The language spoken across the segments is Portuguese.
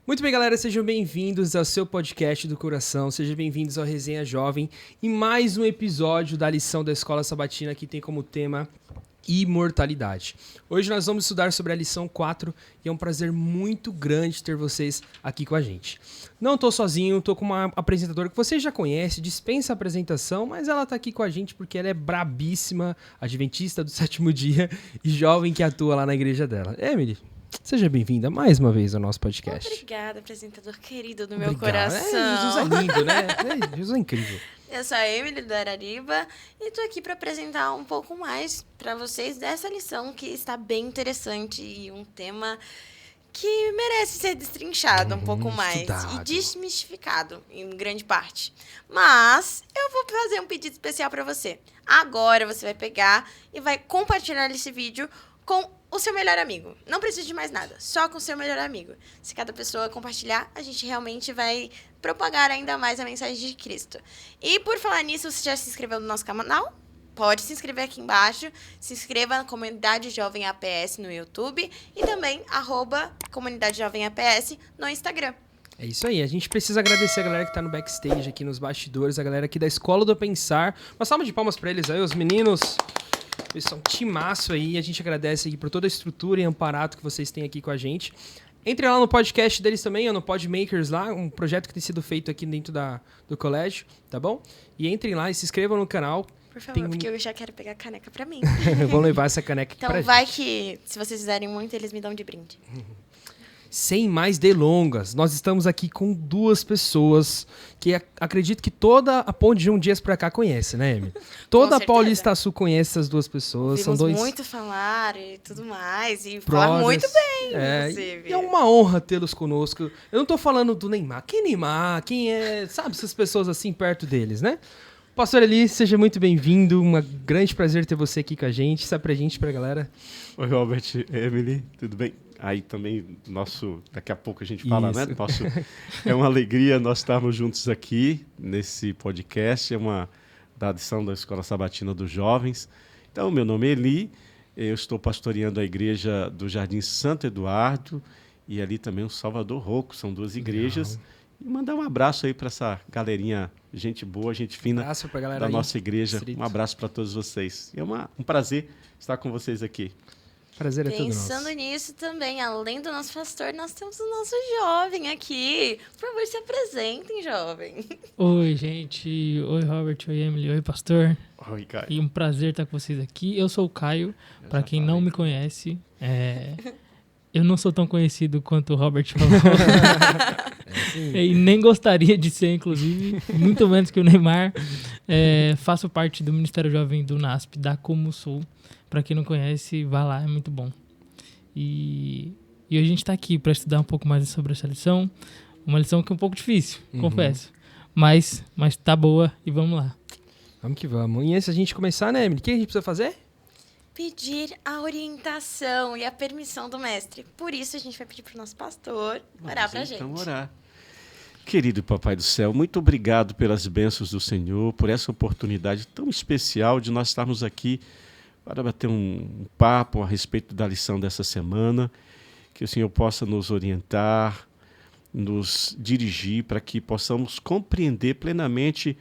Muito bem, galera, sejam bem-vindos ao seu podcast do coração, sejam bem-vindos ao Resenha Jovem e mais um episódio da lição da Escola Sabatina que tem como tema imortalidade. Hoje nós vamos estudar sobre a lição 4 e é um prazer muito grande ter vocês aqui com a gente. Não estou sozinho, estou com uma apresentadora que vocês já conhecem, dispensa a apresentação, mas ela está aqui com a gente porque ela é brabíssima, adventista do sétimo dia e jovem que atua lá na igreja dela. Emily, seja bem-vinda mais uma vez ao nosso podcast. Obrigada, apresentador querido do meu coração. Jesus é lindo, né? Jesus é incrível. Eu sou a Emily do Arariba e tô aqui para apresentar um pouco mais para vocês dessa lição que está bem interessante e um tema que merece ser destrinchado um pouco mais estudado. e desmistificado em grande parte. Mas eu vou fazer um pedido especial para você. Agora você vai pegar e vai compartilhar esse vídeo com o seu melhor amigo. Não precisa de mais nada, só com o seu melhor amigo. Se cada pessoa compartilhar, a gente realmente vai propagar ainda mais a mensagem de Cristo. E por falar nisso, você já se inscreveu no nosso canal? Pode se inscrever aqui embaixo. Se inscreva na Comunidade Jovem APS no YouTube e também @Comunidade Jovem APS no Instagram. É isso aí, a gente precisa agradecer a galera que tá no backstage aqui nos bastidores, a galera aqui da Escola do Pensar. Uma salva de palmas pra eles aí, os meninos. Eles são um timaço aí, a gente agradece aí por toda a estrutura e amparato que vocês têm aqui com a gente. Entrem lá no podcast deles também, ou no Podmakers lá, um projeto que tem sido feito aqui dentro do colégio, tá bom? E entrem lá e se inscrevam no canal. Por favor, porque eu já quero pegar a caneca pra mim. Vão levar essa caneca aqui então pra vai gente. que, se vocês fizerem muito, eles me dão de brinde. Sem mais delongas, nós estamos aqui com duas pessoas que acredito que toda a Ponte de João Dias pra cá conhece, né, Amy? Toda a Paulista Sul conhece essas duas pessoas. São dois muito falar e tudo mais, e falar muito bem, inclusive. E é uma honra tê-los conosco. Eu não tô falando do Neymar. Quem é Neymar? Quem é, sabe, essas pessoas assim perto deles, né? Pastor Eli, seja muito bem-vindo. Um grande prazer ter você aqui com a gente. Se apresente pra galera. Oi, Robert, Emily, tudo bem? Aí também, daqui a pouco a gente fala, Isso. né? É uma alegria nós estarmos juntos aqui nesse podcast, da lição da Escola Sabatina dos Jovens. Então, meu nome é Eli, eu estou pastoreando a igreja do Jardim Santo Eduardo e ali também o Salvador Rocco, são duas igrejas. Legal. E mandar um abraço aí para essa galerinha, gente boa, gente fina Abraço pra galera da aí, nossa igreja. distrito. Um abraço para todos vocês. É um prazer estar com vocês aqui. Prazer é todo nosso. Pensando nisso também, além do nosso pastor, nós temos o nosso jovem aqui. Por favor, se apresentem, jovem. Oi, gente. Oi, Robert. Oi, Emily. Oi, pastor. Oi, Caio. E um prazer estar com vocês aqui. Eu sou o Caio. Para quem não me conhece, eu não sou tão conhecido quanto o Robert falou. E nem gostaria de ser, inclusive, muito menos que o Neymar. Faço parte do Ministério Jovem do NASP, da Como Sul. Para quem não conhece, vá lá, é muito bom. E hoje a gente está aqui para estudar um pouco mais sobre essa lição. Uma lição que é um pouco difícil, confesso. Mas tá boa e vamos lá. Vamos que vamos. E antes da gente começar, né, Emily? O que a gente precisa fazer? Pedir a orientação e a permissão do mestre. Por isso, a gente vai pedir para o nosso pastor orar para a gente. Então, orar. Querido Papai do Céu, muito obrigado pelas bênçãos do Senhor, por essa oportunidade tão especial de nós estarmos aqui para bater um papo a respeito da lição dessa semana, que o Senhor possa nos orientar, nos dirigir para que possamos compreender plenamente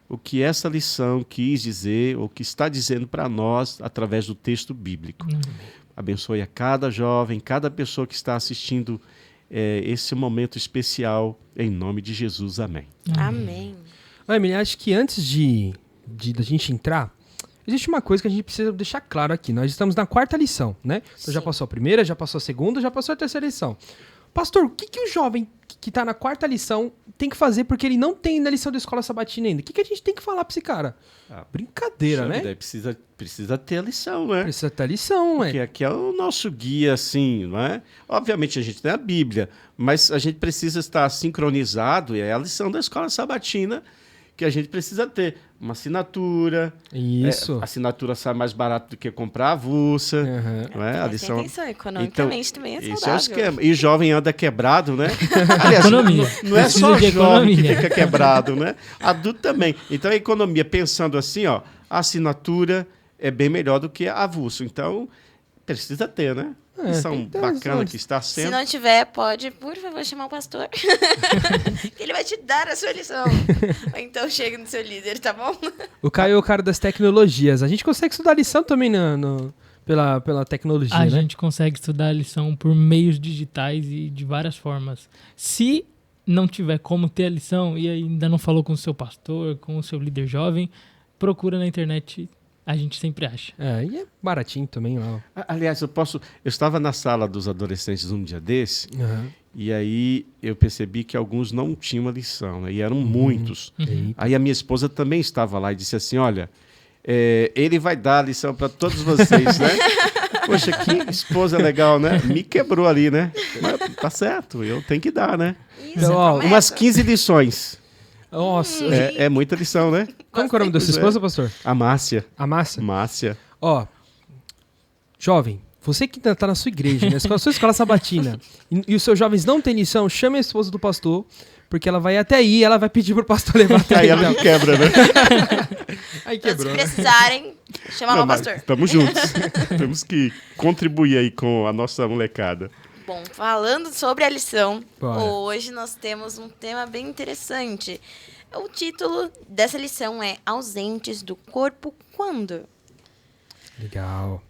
o que essa lição quis dizer, ou que está dizendo para nós através do texto bíblico. Abençoe a cada jovem, cada pessoa que está assistindo esse momento especial, em nome de Jesus. Amém. Amém. Emily, acho que antes da gente entrar, existe uma coisa que a gente precisa deixar claro aqui. Nós estamos na 4ª lição, né? Então já passou a primeira, já passou a segunda, já passou a 3ª lição. Pastor, o que o jovem que está na 4ª lição tem que fazer porque ele não tem na lição da Escola Sabatina ainda? O que a gente tem que falar para esse cara? Brincadeira, né? Precisa ter a lição, né? Precisa ter a lição, Porque aqui é o nosso guia, assim, não é? Obviamente a gente tem a Bíblia, mas a gente precisa estar sincronizado, e é a lição da Escola Sabatina que a gente precisa ter. Uma assinatura. Isso. A assinatura sai mais barato do que comprar avulsa. Não é? A lição... atenção, economicamente também é saudável. Esse é o esquema. E jovem anda quebrado, né? Aliás, Economia. não é só Precisa de jovem que economia. fica quebrado, né? Adulto também. Então a economia, pensando assim, a assinatura é bem melhor do que avulso. Então, precisa ter, né? lição tem bacana que está Se sendo. não tiver, pode, por favor, chamar o pastor. Ele vai te dar a sua lição. Ou então chega no seu líder, tá bom? O Caio é o cara das tecnologias. A gente consegue estudar lição também pela tecnologia, A né? gente consegue estudar a lição por meios digitais e de várias formas. Se não tiver como ter a lição e ainda não falou com o seu pastor, com o seu líder jovem, procura na internet, a gente sempre acha. E é baratinho também lá. Aliás, eu estava na sala dos adolescentes um dia desse, Uhum. e aí eu percebi que alguns não tinham a lição, né? E eram muitos. Eita. Aí a minha esposa também estava lá e disse assim, olha, ele vai dar a lição para todos vocês, né? Poxa, que esposa legal, né? Me quebrou ali, né? Mas tá certo, eu tenho que dar, né? Isso, Então, ó, promessa. Umas 15 lições. Nossa. É muita lição, né? Como que é o nome da sua Pois é. esposa, pastor? A Márcia. A Márcia? Márcia. Ó, jovem, você que tá na sua igreja, né? Na sua escola sabatina, e os seus jovens não têm lição, chame a esposa do pastor, porque ela vai até aí e ela vai pedir pro pastor levar até Aí aí. ela me quebra, né? Aí Então, se quebrou. precisarem, chama lá o pastor. Estamos juntos. Temos que contribuir aí com a nossa molecada. Bom, falando sobre a lição, Bora. hoje nós temos um tema bem interessante. O título dessa lição é Ausentes do Corpo Quando? Legal.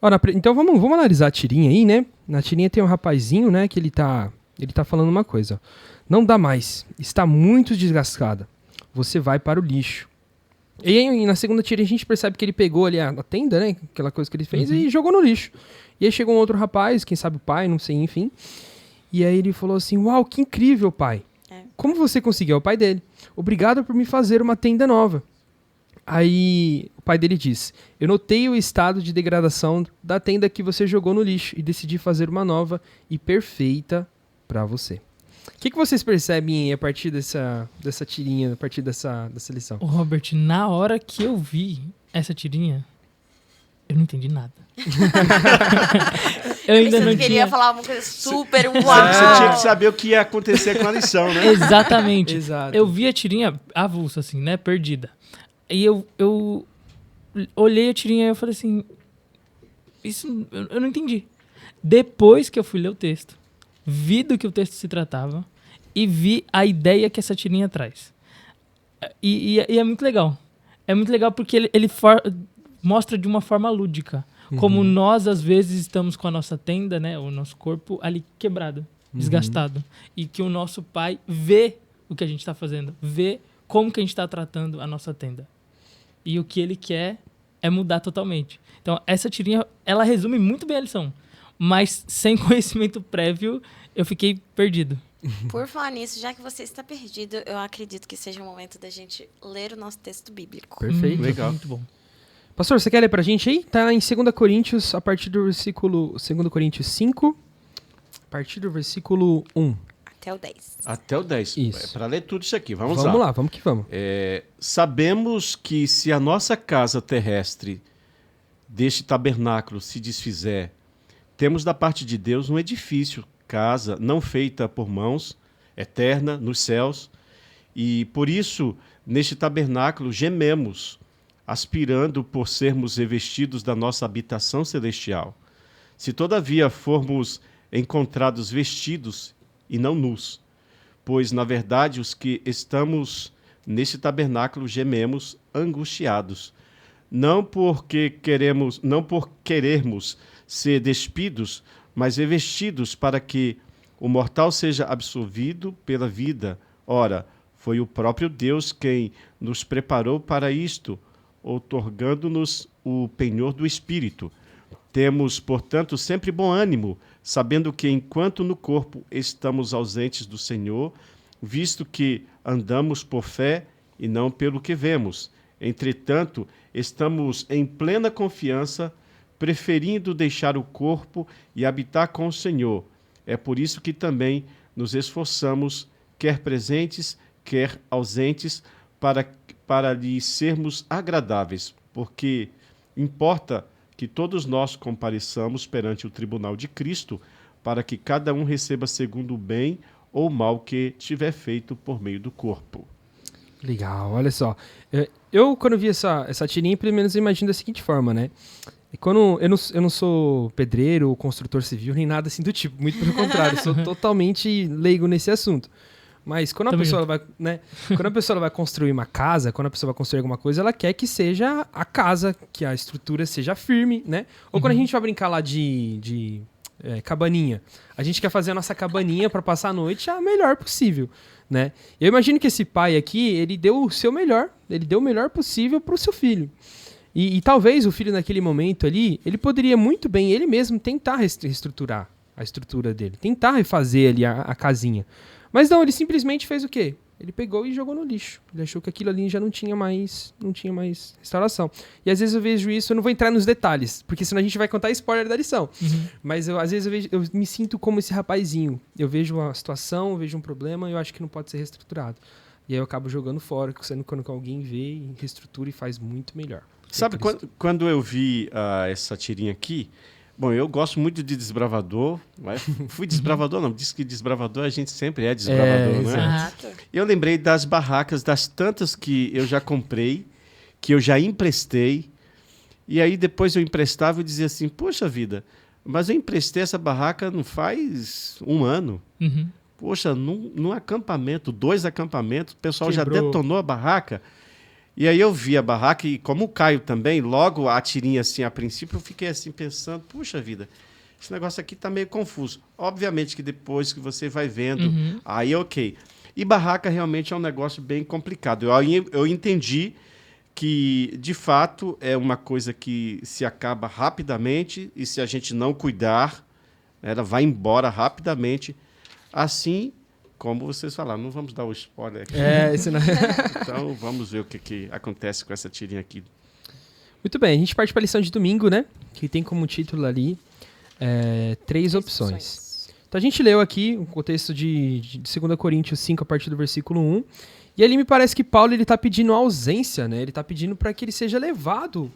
Ó, então vamos analisar a tirinha aí, né? Na tirinha tem um rapazinho, né, que ele tá falando uma coisa. Ó. Não dá mais. Está muito desgastada. Você vai para o lixo. E aí, na segunda tirinha a gente percebe que ele pegou ali a tenda, né? Aquela coisa que ele fez e jogou no lixo. E aí chegou um outro rapaz, quem sabe o pai, não sei, enfim. E aí ele falou assim, uau, que incrível, pai. Como você conseguiu? É o pai dele. Obrigado por me fazer uma tenda nova. Aí o pai dele diz, eu notei o estado de degradação da tenda que você jogou no lixo e decidi fazer uma nova e perfeita para você. O que vocês percebem a partir dessa tirinha, a partir dessa lição? Ô, Robert, na hora que eu vi essa tirinha, eu não entendi nada. Eu ainda Pensando não que ele tinha... ia falar uma coisa super uau. Você tinha que saber o que ia acontecer com a lição, né? Exatamente. Exato. Eu vi a tirinha avulsa, assim, né? Perdida. E eu olhei a tirinha e eu falei assim... Isso eu não entendi. Depois que eu fui ler o texto, vi do que o texto se tratava e vi a ideia que essa tirinha traz. E é muito legal. É muito legal porque ele mostra de uma forma lúdica. Como nós, às vezes, estamos com a nossa tenda, né? O nosso corpo ali quebrado, desgastado. E que o nosso pai vê o que a gente está fazendo. Vê como que a gente está tratando a nossa tenda. E o que ele quer é mudar totalmente. Então, essa tirinha, ela resume muito bem a lição. Mas, sem conhecimento prévio, eu fiquei perdido. Por falar nisso, já que você está perdido, eu acredito que seja o momento da gente ler o nosso texto bíblico. Perfeito. Legal. Muito bom. Pastor, você quer ler pra gente aí? Tá em 2 Coríntios, a partir do versículo 2 Coríntios 5, a partir do versículo 1. Até o 10. Até o 10. Isso. Para ler tudo isso aqui. Vamos lá, vamos que vamos. Sabemos que se a nossa casa terrestre deste tabernáculo se desfizer, temos da parte de Deus um edifício, casa não feita por mãos, eterna, nos céus. E por isso, neste tabernáculo, gememos, aspirando por sermos revestidos da nossa habitação celestial. Se todavia formos encontrados vestidos e não nus, pois, na verdade, os que estamos neste tabernáculo gememos angustiados, não por querermos ser despidos, mas revestidos para que o mortal seja absolvido pela vida. Ora, foi o próprio Deus quem nos preparou para isto, outorgando-nos o penhor do Espírito. Temos, portanto, sempre bom ânimo, sabendo que, enquanto no corpo estamos ausentes do Senhor, visto que andamos por fé e não pelo que vemos. Entretanto, estamos em plena confiança, preferindo deixar o corpo e habitar com o Senhor. É por isso que também nos esforçamos, quer presentes, quer ausentes, para lhe sermos agradáveis, porque importa que todos nós compareçamos perante o tribunal de Cristo, para que cada um receba segundo o bem ou o mal que tiver feito por meio do corpo. Legal, olha só. Eu, quando vi essa tirinha, pelo menos eu imagino da seguinte forma, né? Eu não sou pedreiro ou construtor civil, nem nada assim do tipo. Muito pelo contrário, sou totalmente leigo nesse assunto. Mas quando a pessoa ela vai, né, quando a pessoa ela vai construir uma casa, quando a pessoa vai construir alguma coisa, ela quer que seja a casa, que a estrutura seja firme, né? Ou quando a gente vai brincar lá de cabaninha, a gente quer fazer a nossa cabaninha para passar a noite a melhor possível, né? Eu imagino que esse pai aqui, ele deu o seu melhor, ele deu o melhor possível pro seu filho. E talvez o filho naquele momento ali, ele poderia muito bem ele mesmo tentar reestruturar a estrutura dele, tentar refazer ali a casinha. Mas não, ele simplesmente fez o quê? Ele pegou e jogou no lixo. Ele achou que aquilo ali já não tinha mais restauração. E às vezes eu vejo isso, eu não vou entrar nos detalhes, porque senão a gente vai contar spoiler da lição. Mas às vezes eu me sinto como esse rapazinho. Eu vejo uma situação, eu vejo um problema e eu acho que não pode ser reestruturado. E aí eu acabo jogando fora, sendo quando alguém vê e reestrutura e faz muito melhor. Sabe quando eu vi essa tirinha aqui? Bom, eu gosto muito de desbravador, mas fui desbravador, não, diz que desbravador a gente sempre é desbravador, não é? Exato. Eu lembrei das barracas, das tantas que eu já comprei, que eu já emprestei, e aí depois eu emprestava e dizia assim, poxa vida, mas eu emprestei essa barraca não faz um ano. Poxa, num acampamento, 2 acampamentos, o pessoal já detonou a barraca. E aí eu vi a barraca e como o Caio também, logo a tirinha assim, a princípio, eu fiquei assim pensando, puxa vida, esse negócio aqui tá meio confuso. Obviamente que depois que você vai vendo, aí ok. E barraca realmente é um negócio bem complicado. Eu entendi que, de fato, é uma coisa que se acaba rapidamente e se a gente não cuidar, ela vai embora rapidamente. Assim... Como vocês falaram, não vamos dar o spoiler aqui. Então, vamos ver o que acontece com essa tirinha aqui. Muito bem, a gente parte para a lição de domingo, né? Que tem como título ali 3 opções. Então, a gente leu aqui o contexto de 2 Coríntios 5, a partir do versículo 1. E ali me parece que Paulo está pedindo ausência, né? Ele está pedindo para que ele seja levado...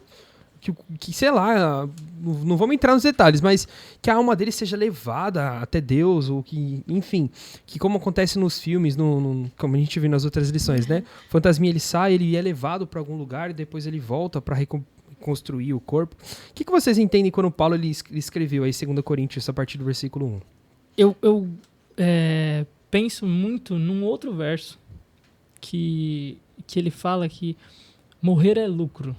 Que, sei lá, não vamos entrar nos detalhes, mas que a alma dele seja levada até Deus, ou que, enfim, que como acontece nos filmes, como a gente viu nas outras lições, né? O fantasminha, ele sai, ele é levado para algum lugar e depois ele volta para reconstruir o corpo. O que vocês entendem quando Paulo ele escreveu aí 2 Coríntios a partir do versículo 1? Eu penso muito num outro verso que ele fala que morrer é lucro.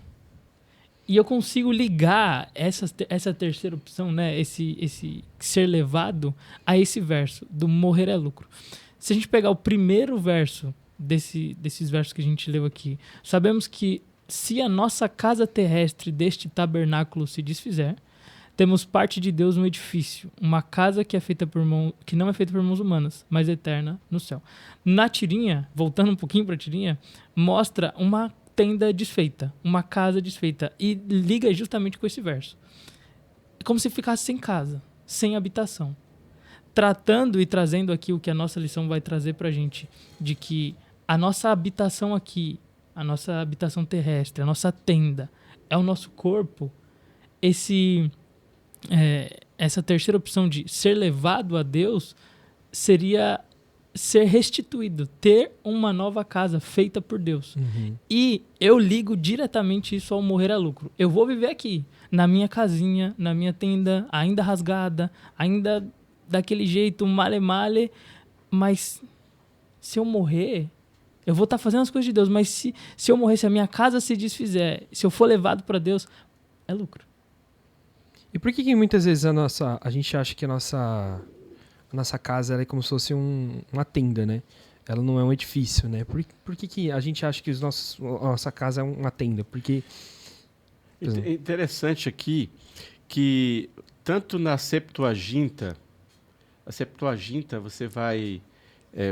E eu consigo ligar essa terceira opção, né, esse ser levado, a esse verso, do morrer é lucro. Se a gente pegar o primeiro verso desses versos que a gente leu aqui, sabemos que se a nossa casa terrestre deste tabernáculo se desfizer, temos parte de Deus no edifício, uma casa que não é feita por mãos humanas, mas eterna no céu. Na tirinha, voltando um pouquinho para a tirinha, mostra uma tenda desfeita, uma casa desfeita, e liga justamente com esse verso. Como se ficasse sem casa, sem habitação. Tratando e trazendo aqui o que a nossa lição vai trazer pra gente, de que a nossa habitação aqui, a nossa habitação terrestre, a nossa tenda, é o nosso corpo. Essa terceira opção de ser levado a Deus seria ser restituído, ter uma nova casa feita por Deus. E eu ligo diretamente isso ao morrer a lucro. Eu vou viver aqui, na minha casinha, na minha tenda, ainda rasgada, ainda daquele jeito, male-male, mas se eu morrer, eu vou estar fazendo as coisas de Deus, mas se eu morrer, se a minha casa se desfizer, se eu for levado para Deus, é lucro. E por que muitas vezes a gente acha que a nossa casa ela é como se fosse uma tenda, né? Ela não é um edifício, né? Por que a gente acha que a nossa casa é uma tenda? Porque... É interessante aqui que tanto na Septuaginta, você vai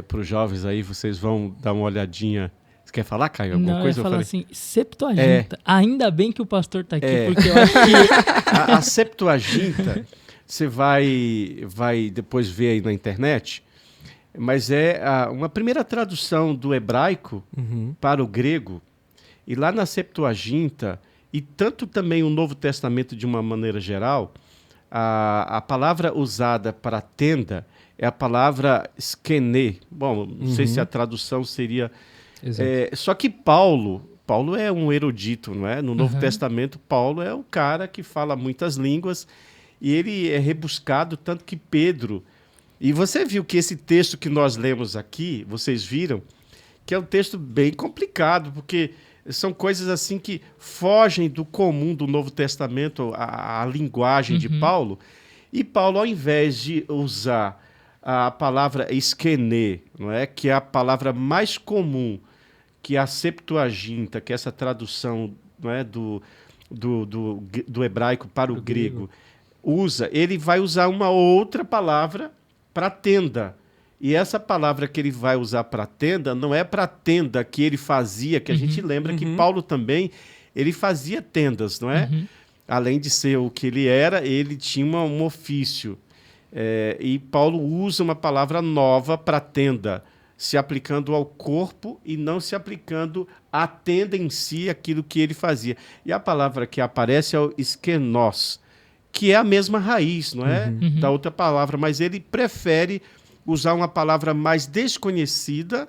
para os jovens aí, vocês vão dar uma olhadinha. Você quer falar, Caio? Alguma coisa? Eu falo assim, Septuaginta. Ainda bem que o pastor está aqui, porque eu acho que... A Septuaginta... Você vai depois ver aí na internet, mas é uma primeira tradução do hebraico para o grego. E lá na Septuaginta, e tanto também o Novo Testamento de uma maneira geral, a palavra usada para tenda é a palavra skene. Bom, não sei se a tradução seria... só que Paulo, Paulo é um erudito, não é? No Novo Testamento, Paulo é o cara que fala muitas línguas e ele é rebuscado, tanto que Pedro... E você viu que esse texto que nós lemos aqui, vocês viram, que é um texto bem complicado, porque são coisas assim que fogem do comum do Novo Testamento, a linguagem de Paulo. E Paulo, ao invés de usar a palavra esquené, não é? Que é a palavra mais comum, que é a Septuaginta, que é essa tradução, não é? do hebraico para o grego, usa, ele vai usar uma outra palavra para tenda. E essa palavra que ele vai usar para tenda não é para tenda que ele fazia, que a gente lembra que Paulo também, ele fazia tendas, não é? Além de ser o que ele era, ele tinha um ofício. E Paulo usa uma palavra nova para tenda, se aplicando ao corpo e não se aplicando à tenda em si, aquilo que ele fazia. E a palavra que aparece é o eskenós, que é a mesma raiz, não é? Da outra palavra, mas ele prefere usar uma palavra mais desconhecida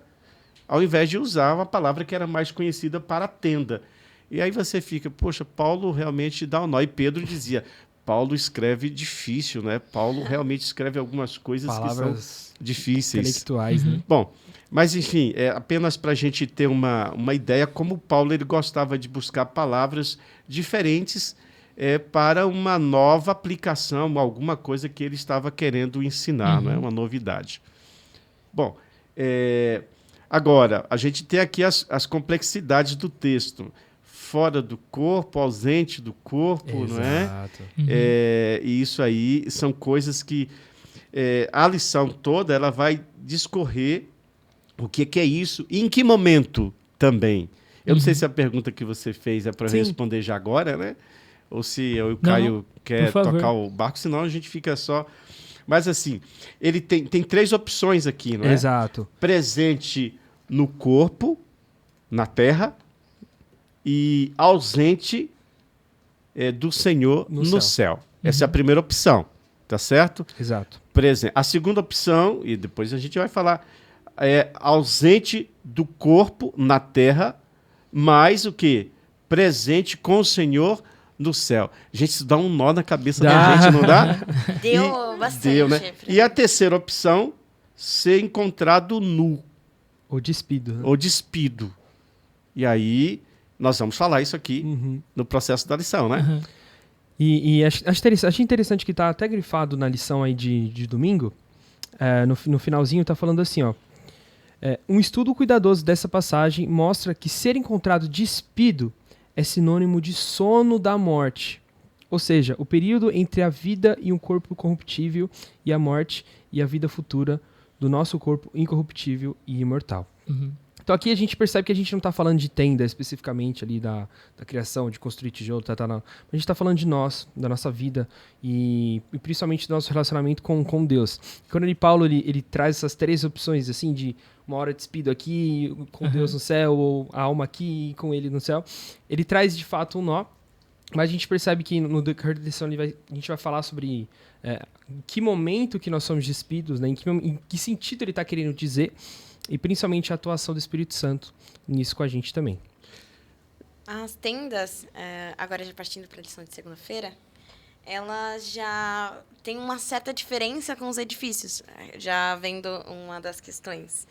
ao invés de usar uma palavra que era mais conhecida para a tenda. E aí você fica, poxa, Paulo realmente dá um nó. E Pedro dizia, Paulo escreve difícil, né? Paulo realmente escreve algumas coisas palavras que são difíceis. Intelectuais, né? Bom, mas enfim, é apenas para a gente ter uma ideia como Paulo ele gostava de buscar palavras diferentes para uma nova aplicação, alguma coisa que ele estava querendo ensinar, não é? Uma novidade. Bom, agora, a gente tem aqui as complexidades do texto. Fora do corpo, ausente do corpo, não é? E isso aí são coisas que a lição toda ela vai discorrer o que é isso e em que momento também. Eu não sei se a pergunta que você fez é para responder já agora, né? Ou se eu e o Caio quer tocar o barco, senão a gente fica só... Mas assim, ele tem 3 opções aqui, não é? Exato. Presente no corpo, na terra, e ausente do Senhor no céu. Essa é a primeira opção, tá certo? Exato. A segunda opção, e depois a gente vai falar, é ausente do corpo na terra, mas o quê? Presente com o Senhor no céu. Gente, isso dá um nó na cabeça da gente, não dá? Deu bastante. Deu, né? E a terceira opção, ser encontrado nu. Ou despido. Né? Ou despido. E aí, nós vamos falar isso aqui no processo da lição, né? E achei interessante que está até grifado na lição aí de domingo, no finalzinho está falando assim, ó. Um estudo cuidadoso dessa passagem mostra que ser encontrado despido é sinônimo de sono da morte. Ou seja, o período entre a vida e um corpo corruptível e a morte e a vida futura do nosso corpo incorruptível e imortal. Então aqui a gente percebe que a gente não está falando de tenda especificamente ali da criação, de construir tijolo, não. A gente está falando de nós, da nossa vida e principalmente do nosso relacionamento com Deus. Quando Paulo ele traz essas 3 opções, assim, de uma hora despido aqui, com Deus no céu, ou a alma aqui e com ele no céu, ele traz de fato um nó, mas a gente percebe que no decorrer da lição a gente vai falar sobre em que momento que nós somos despidos, né? Em que sentido ele está querendo dizer, e principalmente a atuação do Espírito Santo nisso com a gente também. As tendas, agora já partindo para a lição de segunda-feira, elas já têm uma certa diferença com os edifícios, já vendo uma das questões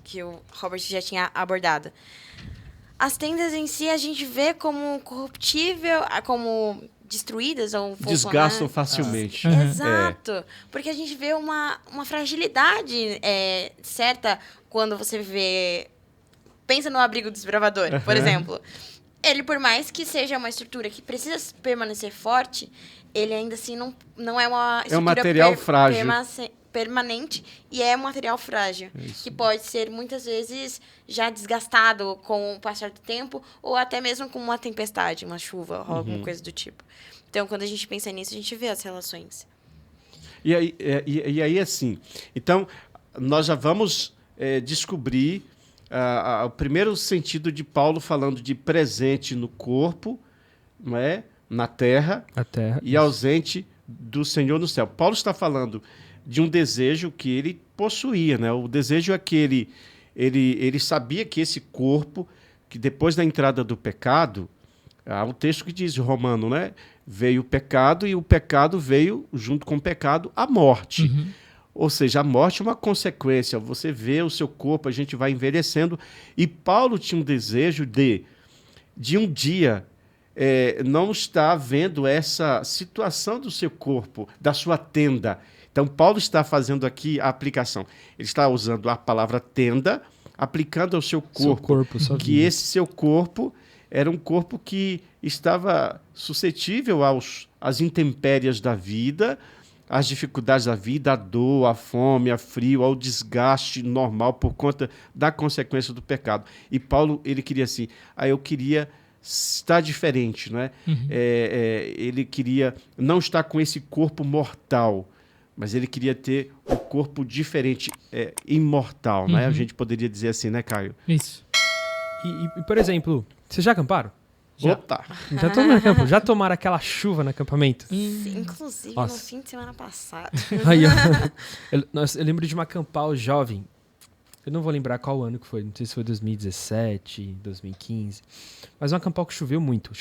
que o Robert já tinha abordado. As tendas em si a gente vê como corruptível, como destruídas ou desgastam facilmente. Exato, porque a gente vê uma fragilidade certa quando você pensa no abrigo desbravador, por exemplo. Ele, por mais que seja uma estrutura que precisa permanecer forte, ele ainda assim não é uma estrutura material frágil. Permanente e é um material frágil, que pode ser muitas vezes já desgastado com o passar do tempo ou até mesmo com uma tempestade, uma chuva ou alguma coisa do tipo. Então, quando a gente pensa nisso, a gente vê as relações. E aí assim, então, nós já vamos descobrir o primeiro sentido de Paulo falando de presente no corpo, não é? Na terra, e ausente do Senhor no céu. Paulo está falando de um desejo que ele possuía, né? O desejo é que ele sabia que esse corpo que depois da entrada do pecado, há um texto que diz, Romano, né? Veio o pecado e o pecado veio, junto com o pecado, a morte. Uhum. Ou seja, a morte é uma consequência. Você vê o seu corpo, a gente vai envelhecendo. E Paulo tinha um desejo de um dia não estar vendo essa situação do seu corpo, da sua tenda. Então, Paulo está fazendo aqui a aplicação. Ele está usando a palavra tenda, aplicando ao seu corpo, sua que vida. esse seu corpo era um corpo que estava suscetível às intempéries da vida, às dificuldades da vida, à dor, à fome, ao frio, ao desgaste normal por conta da consequência do pecado. E Paulo, ele queria assim, eu queria estar diferente, não é? Uhum. Ele queria não estar com esse corpo mortal, mas ele queria ter um corpo diferente, imortal, não é? A gente poderia dizer assim, né, Caio? Isso. E, por exemplo, vocês já acamparam? Já. Opa! Então, já tomaram aquela chuva no acampamento? Sim, inclusive Nossa. no fim de semana passado. Aí, ó. Eu lembro de uma acampal jovem. Eu não vou lembrar qual ano que foi. Não sei se foi 2017, 2015. Mas um acampal que choveu muito.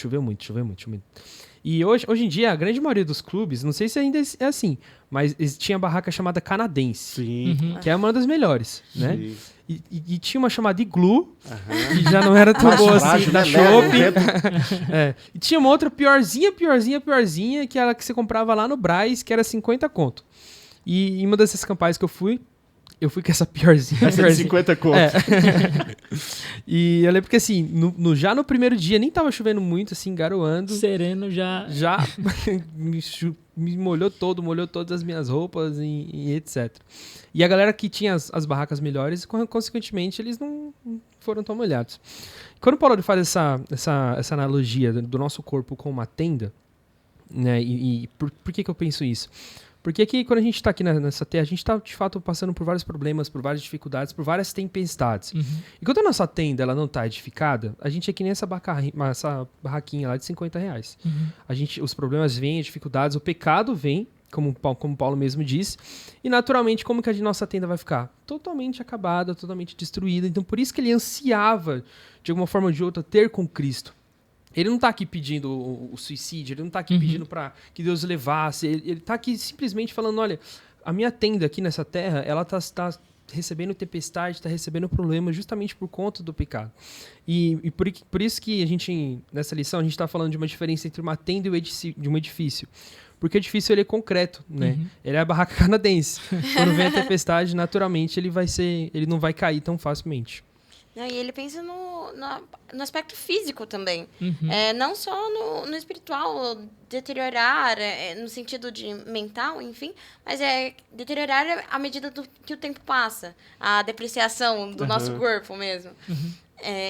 E hoje em dia, a grande maioria dos clubes, não sei se ainda é assim, mas tinha barraca chamada canadense, Sim. Uhum. que é uma das melhores, né? Sim. E tinha uma chamada Iglu, que já não era tão Mais boa frágil, assim, da né? Chopp. Leve, E tinha uma outra piorzinha, que era a que você comprava lá no Brás, que era 50 conto. E em uma dessas campais que eu fui com essa piorzinha. Essa de 50 conto. E eu lembro que assim, já no primeiro dia, nem tava chovendo muito, assim, garoando. Sereno já. Já me molhou todas as minhas roupas e etc. E a galera que tinha as barracas melhores, consequentemente, eles não foram tão molhados. Quando o Paulo faz essa analogia do nosso corpo com uma tenda, né? E por que eu penso isso? Porque aqui, quando a gente está aqui nessa terra, a gente está, de fato, passando por vários problemas, por várias dificuldades, por várias tempestades. Uhum. E quando a nossa tenda ela não está edificada, a gente é que nem essa barraquinha lá de R$50. Uhum. Os problemas vêm, as dificuldades, o pecado vem, como Paulo mesmo diz, e naturalmente como que a nossa tenda vai ficar? Totalmente acabada, totalmente destruída. Então por isso que ele ansiava, de alguma forma ou de outra, ter com Cristo. Ele não está aqui pedindo o suicídio, ele não está aqui pedindo para que Deus o levasse, ele está aqui simplesmente falando, olha, a minha tenda aqui nessa terra, ela está recebendo tempestade, está recebendo problema justamente por conta do pecado. E por isso que a gente, nessa lição, a gente está falando de uma diferença entre uma tenda e um edifício. Porque o edifício ele é concreto, né? Ele é a barraca canadense. Quando vem a tempestade, naturalmente, ele não vai cair tão facilmente. Não, e ele pensa no aspecto físico também. Uhum. Não só no espiritual, deteriorar, no sentido de mental, enfim, mas deteriorar à medida que o tempo passa. A depreciação do nosso corpo mesmo. Uhum.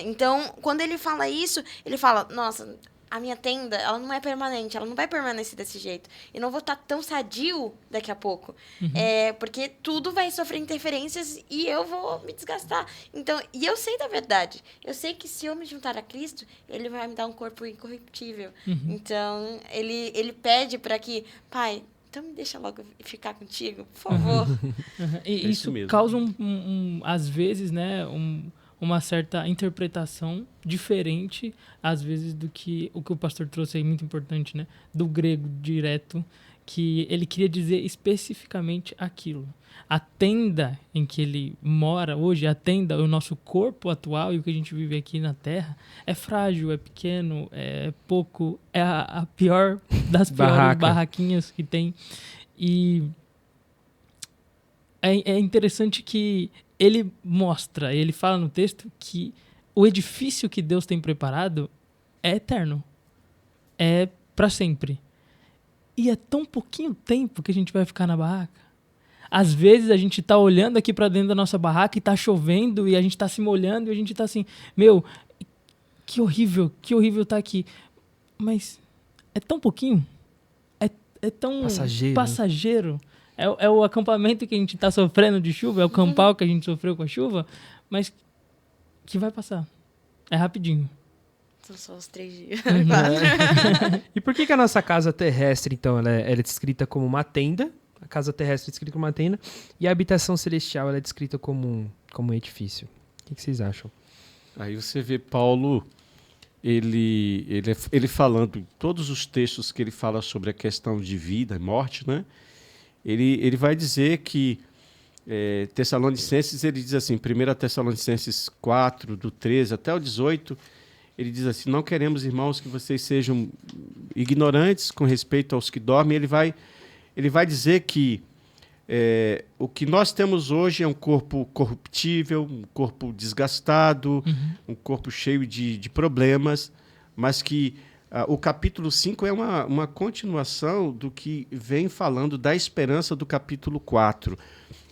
Então, quando ele fala isso, ele fala, nossa, a minha tenda, ela não é permanente, ela não vai permanecer desse jeito. Eu não vou estar tão sadio daqui a pouco. Uhum. Porque tudo vai sofrer interferências e eu vou me desgastar. Então, e eu sei da verdade. Eu sei que se eu me juntar a Cristo, ele vai me dar um corpo incorruptível. Uhum. Então, ele pede para que, pai, então me deixa logo ficar contigo, por favor. Uhum. E isso mesmo. causa às vezes, né, uma certa interpretação diferente, às vezes, do que o pastor trouxe aí, muito importante, né? Do grego direto, que ele queria dizer especificamente aquilo. A tenda em que ele mora hoje, a tenda, o nosso corpo atual e o que a gente vive aqui na Terra, é frágil, é pequeno, é pouco, é a pior das piores barraquinhas que tem. E é interessante que ele fala no texto que o edifício que Deus tem preparado é eterno. É para sempre. E é tão pouquinho tempo que a gente vai ficar na barraca. Às vezes a gente tá olhando aqui para dentro da nossa barraca e tá chovendo e a gente tá se molhando e a gente tá assim, que horrível tá aqui. Mas é tão pouquinho. É tão passageiro. É o acampamento que a gente está sofrendo de chuva, é o campal que a gente sofreu com a chuva, mas que vai passar. É rapidinho. São só os 3 dias. E por que a nossa casa terrestre, então, ela é descrita como uma tenda? A casa terrestre é descrita como uma tenda. E a habitação celestial ela é descrita como um edifício. O que vocês acham? Aí você vê Paulo, ele falando em todos os textos que ele fala sobre a questão de vida e morte, né? Ele vai dizer que Tessalonicenses, ele diz assim, 1 Tessalonicenses 4, do 13 até o 18, ele diz assim, não queremos, irmãos, que vocês sejam ignorantes com respeito aos que dormem. Ele vai dizer que o que nós temos hoje é um corpo corruptível, um corpo desgastado, um corpo cheio de problemas, mas que o capítulo 5 é uma continuação do que vem falando da esperança do capítulo 4.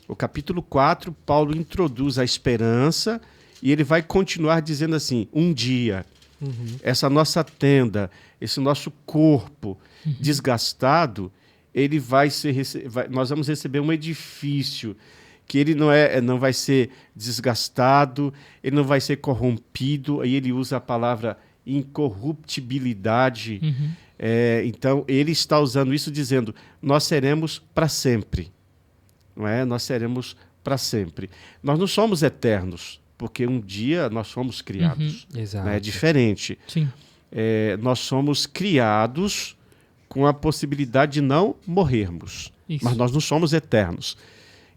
O capítulo 4, Paulo introduz a esperança e ele vai continuar dizendo assim, um dia, essa nossa tenda, esse nosso corpo desgastado, ele nós vamos receber um edifício que ele não vai ser desgastado, ele não vai ser corrompido, aí ele usa a palavra incorruptibilidade. Então, ele está usando isso dizendo, nós seremos para sempre. Não é? Nós seremos para sempre. Nós não somos eternos, porque um dia nós fomos criados. Exato. É diferente. Sim. Nós somos criados com a possibilidade de não morrermos. Isso. Mas nós não somos eternos.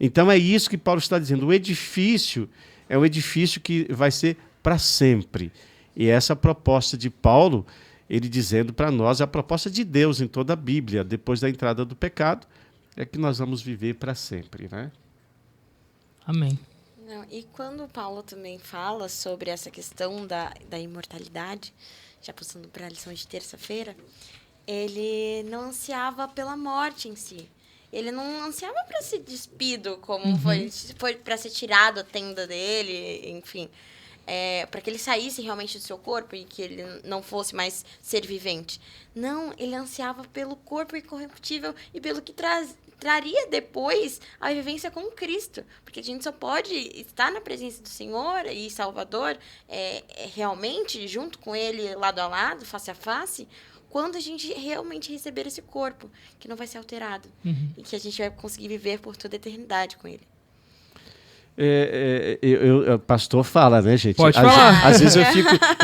Então é isso que Paulo está dizendo. O edifício é um edifício que vai ser para sempre. E essa proposta de Paulo, ele dizendo para nós, é a proposta de Deus em toda a Bíblia, depois da entrada do pecado, é que nós vamos viver para sempre, né? Amém. Não, e quando Paulo também fala sobre essa questão da imortalidade, já passando para a lição de terça-feira, ele não ansiava pela morte em si. Ele não ansiava para ser despido, como foi para ser tirado a tenda dele, enfim. Para que ele saísse realmente do seu corpo e que ele não fosse mais ser vivente. Não, ele ansiava pelo corpo incorruptível e pelo que traria depois a vivência com Cristo. Porque a gente só pode estar na presença do Senhor e Salvador realmente junto com Ele, lado a lado, face a face, quando a gente realmente receber esse corpo, que não vai ser alterado. E que a gente vai conseguir viver por toda a eternidade com Ele. O pastor fala, né, gente? Pode falar. Às vezes eu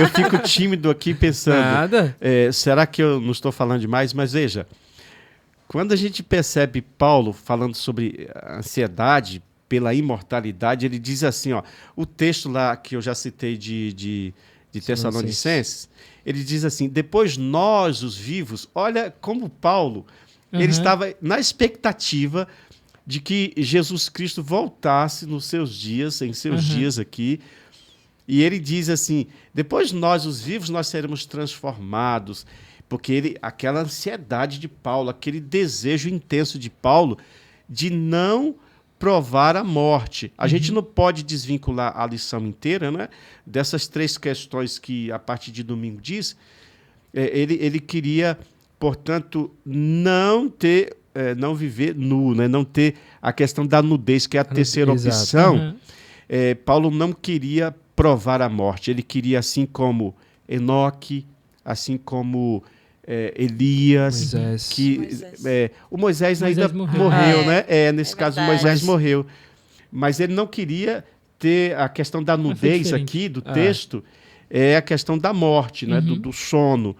fico tímido aqui pensando, Nada. Será que eu não estou falando demais? Mas veja, quando a gente percebe Paulo falando sobre a ansiedade pela imortalidade, ele diz assim, ó, o texto lá que eu já citei de Tessalonicenses, ele diz assim, depois nós, os vivos, olha como Paulo, ele estava na expectativa de que Jesus Cristo voltasse em seus dias aqui, e ele diz assim, depois nós, os vivos, nós seremos transformados, porque aquela ansiedade de Paulo, aquele desejo intenso de Paulo de não provar a morte. A gente não pode desvincular a lição inteira, né, dessas 3 questões que a partir de domingo diz. Ele queria, portanto, não viver nu, né, não ter a questão da nudez, que é a terceira opção. Paulo não queria provar a morte. Ele queria, assim como Enoque, assim como Elias, o Moisés ainda morreu, né? Nesse caso, Moisés morreu. Mas ele não queria ter a questão da nudez aqui do texto, a questão da morte, né? Do sono.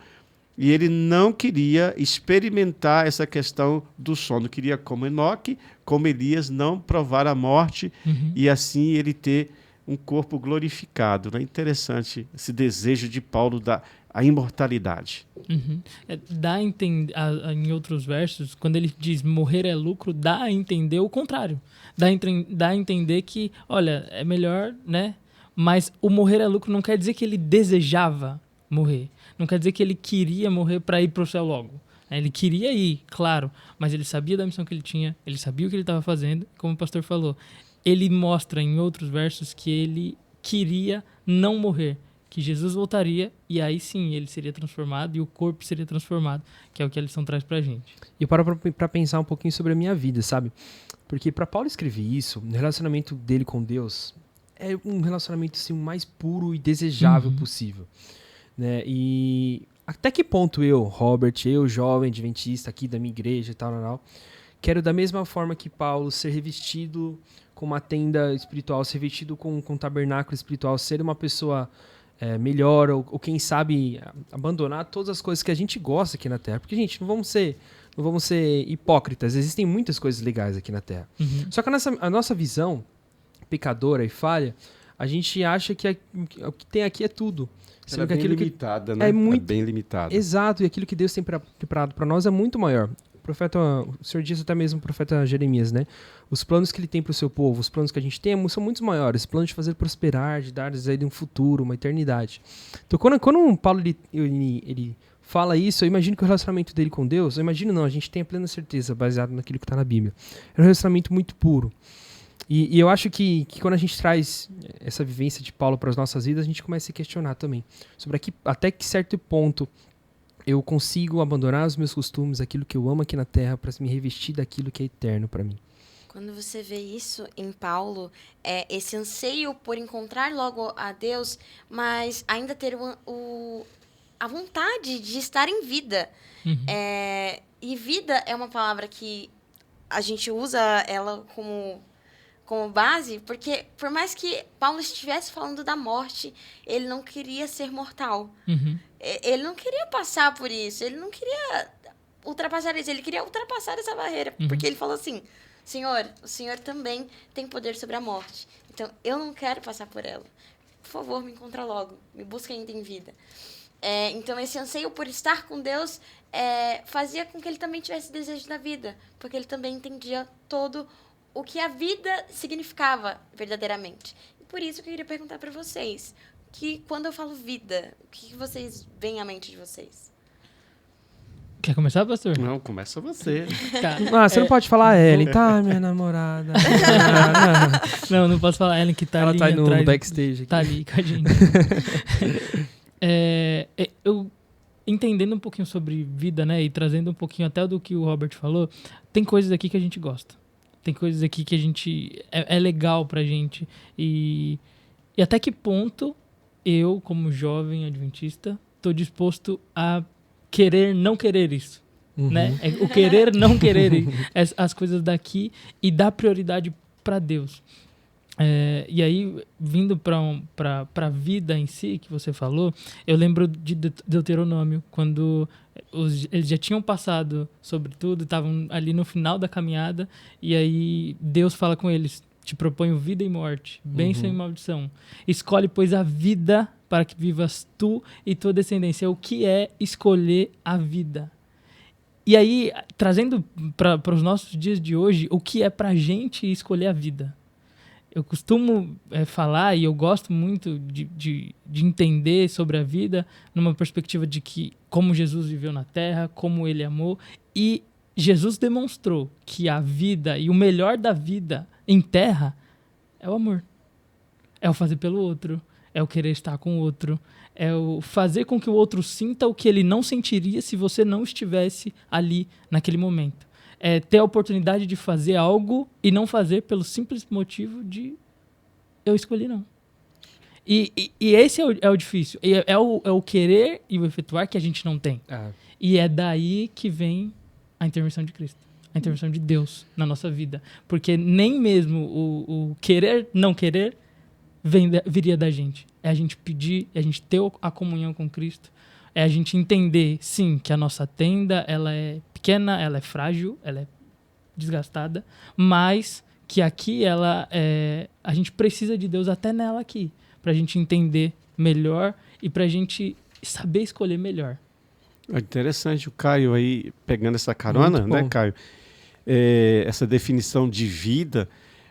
E ele não queria experimentar essa questão do sono. Queria, como Enoque, como Elias, não provar a morte e assim ele ter um corpo glorificado. Né? Interessante esse desejo de Paulo da imortalidade. Dá a entender, em outros versos, quando ele diz morrer é lucro, dá a entender o contrário. Dá a entender que, olha, é melhor, né? Mas o morrer é lucro não quer dizer que ele desejava morrer. Não quer dizer que ele queria morrer para ir para o céu logo. Ele queria ir, claro, mas ele sabia da missão que ele tinha, ele sabia o que ele estava fazendo, como o pastor falou. Ele mostra em outros versos que ele queria não morrer, que Jesus voltaria e aí sim ele seria transformado e o corpo seria transformado, que é o que a lição traz pra gente. E eu paro pra pensar um pouquinho sobre a minha vida, sabe? Porque pra Paulo escrever isso, o relacionamento dele com Deus é um relacionamento assim, o mais puro e desejável possível. Né? E até que ponto eu, Robert, jovem adventista aqui da minha igreja e tal, quero da mesma forma que Paulo ser revestido com uma tenda espiritual, ser revestido com um tabernáculo espiritual, ser uma pessoa melhor, ou quem sabe abandonar todas as coisas que a gente gosta aqui na Terra. Porque, gente, não vamos ser hipócritas. Existem muitas coisas legais aqui na Terra. Uhum. Só que a nossa visão pecadora e falha, a gente acha que o que tem aqui é tudo. Ela é bem limitada, né? É muito bem limitada. Exato, e aquilo que Deus tem preparado para nós é muito maior. O Senhor disse até mesmo o profeta Jeremias, né? Os planos que ele tem para o seu povo, os planos que a gente tem são muito maiores. Planos de fazer prosperar, de dar-lhes aí um futuro, uma eternidade. Então, quando Paulo ele fala isso, eu imagino que o relacionamento dele com Deus, eu imagino não, a gente tem a plena certeza, baseado naquilo que está na Bíblia. É um relacionamento muito puro. E eu acho que quando a gente traz essa vivência de Paulo para as nossas vidas, a gente começa a se questionar também sobre até que certo ponto eu consigo abandonar os meus costumes, aquilo que eu amo aqui na Terra, para me revestir daquilo que é eterno para mim. Quando você vê isso em Paulo, esse anseio por encontrar logo a Deus, mas ainda ter a vontade de estar em vida. Uhum. E vida é uma palavra que a gente usa ela como base, porque por mais que Paulo estivesse falando da morte, ele não queria ser mortal. Uhum. Ele não queria passar por isso, ele não queria ultrapassar isso, ele queria ultrapassar essa barreira, porque ele falou assim, Senhor, o Senhor também tem poder sobre a morte, então eu não quero passar por ela. Por favor, me encontra logo, me busca ainda em vida. Então esse anseio por estar com Deus fazia com que ele também tivesse desejo da vida, porque ele também entendia todo o que a vida significava verdadeiramente. E por isso que eu queria perguntar para vocês, que quando eu falo vida, o que vocês veem à mente de vocês? Quer começar, pastor? Não, começa você. Tá. Você não pode falar Ellen, tá, minha namorada. Não posso falar Ellen, que tá Ela ali tá aí no atrás. backstage aqui. Tá ali com a gente. Eu entendendo um pouquinho sobre vida, né, e trazendo um pouquinho até do que o Robert falou, tem coisas aqui que a gente gosta. Tem coisas aqui que a gente... É legal pra gente. E até que ponto eu, como jovem adventista, tô disposto a querer não querer isso. Uhum. Né? O querer não querer as coisas daqui e dar prioridade para Deus. E aí, vindo para a vida em si, que você falou, eu lembro de Deuteronômio, quando eles já tinham passado sobre tudo, estavam ali no final da caminhada, e aí Deus fala com eles, te proponho vida e morte, bênção e maldição. Escolhe, pois, a vida para que vivas tu e tua descendência. O que é escolher a vida? E aí, trazendo para os nossos dias de hoje, o que é para a gente escolher a vida? Eu costumo falar, e eu gosto muito de entender sobre a vida numa perspectiva de que como Jesus viveu na Terra, como ele amou, e Jesus demonstrou que a vida e o melhor da vida em Terra é o amor. É o fazer pelo outro, é o querer estar com o outro, é o fazer com que o outro sinta o que ele não sentiria se você não estivesse ali naquele momento. É ter a oportunidade de fazer algo e não fazer pelo simples motivo de eu escolhi não. E esse é o difícil. É o querer e o efetuar que a gente não tem. E é daí que vem a intervenção de Cristo. A intervenção de Deus na nossa vida. Porque nem mesmo o querer, não querer, viria da gente. É a gente pedir, é a gente ter a comunhão com Cristo. É a gente entender, sim, que a nossa tenda, ela é pequena, ela é frágil, ela é desgastada, mas que aqui a gente precisa de Deus até nela aqui, pra gente entender melhor e pra gente saber escolher melhor. É interessante o Caio aí, pegando essa carona, né, Caio? Essa definição de vida,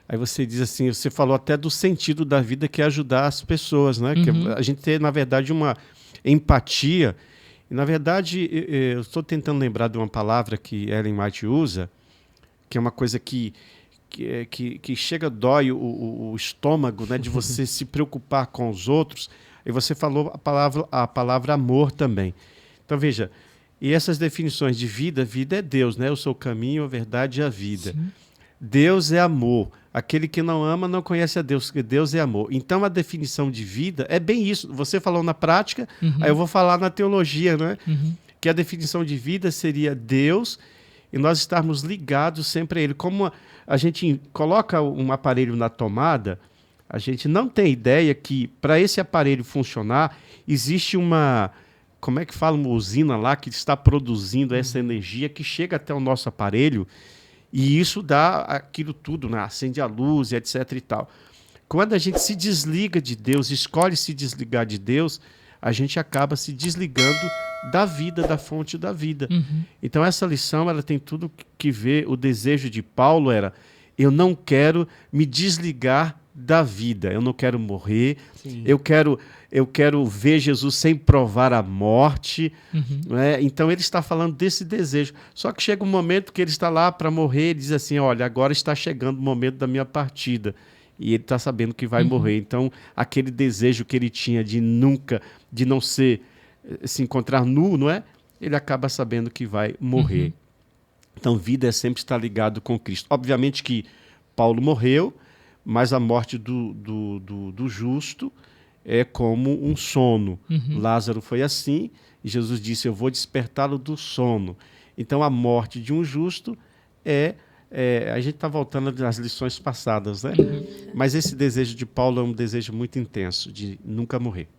aí você diz assim, você falou até do sentido da vida, que é ajudar as pessoas, né? Que a gente tem, na verdade, uma empatia. E, na verdade, eu estou tentando lembrar de uma palavra que Ellen White usa, que é uma coisa que chega, dói o estômago, né, de você se preocupar com os outros. E você falou a palavra amor também. Então, veja, e essas definições de vida é Deus, né? Eu sou o caminho, a verdade e a vida. Sim. Deus é amor. Aquele que não ama não conhece a Deus, porque Deus é amor. Então, a definição de vida é bem isso. Você falou na prática, aí eu vou falar na teologia, né? Que a definição de vida seria Deus e nós estarmos ligados sempre a Ele. Como a gente coloca um aparelho na tomada, a gente não tem ideia que, para esse aparelho funcionar, existe uma, como é que fala, uma usina lá que está produzindo essa energia que chega até o nosso aparelho, e isso dá aquilo tudo, né? Acende a luz, etc. e tal. Quando a gente se desliga de Deus, escolhe se desligar de Deus, a gente acaba se desligando da vida, da fonte da vida. Então essa lição, ela tem tudo que ver. O desejo de Paulo era: eu não quero me desligar da vida, eu não quero morrer, eu quero ver Jesus sem provar a morte. Né? Então ele está falando desse desejo. Só que chega um momento que ele está lá para morrer, ele diz assim: olha, agora está chegando o momento da minha partida. E ele está sabendo que vai morrer. Então, aquele desejo que ele tinha de nunca, de não se encontrar nu, não é? Ele acaba sabendo que vai morrer. Então, vida é sempre estar ligado com Cristo. Obviamente que Paulo morreu, mas a morte do justo é como um sono. Lázaro foi assim, e Jesus disse: eu vou despertá-lo do sono. Então, a morte de um justo a gente está voltando às lições passadas, né? Mas esse desejo de Paulo é um desejo muito intenso, de nunca morrer.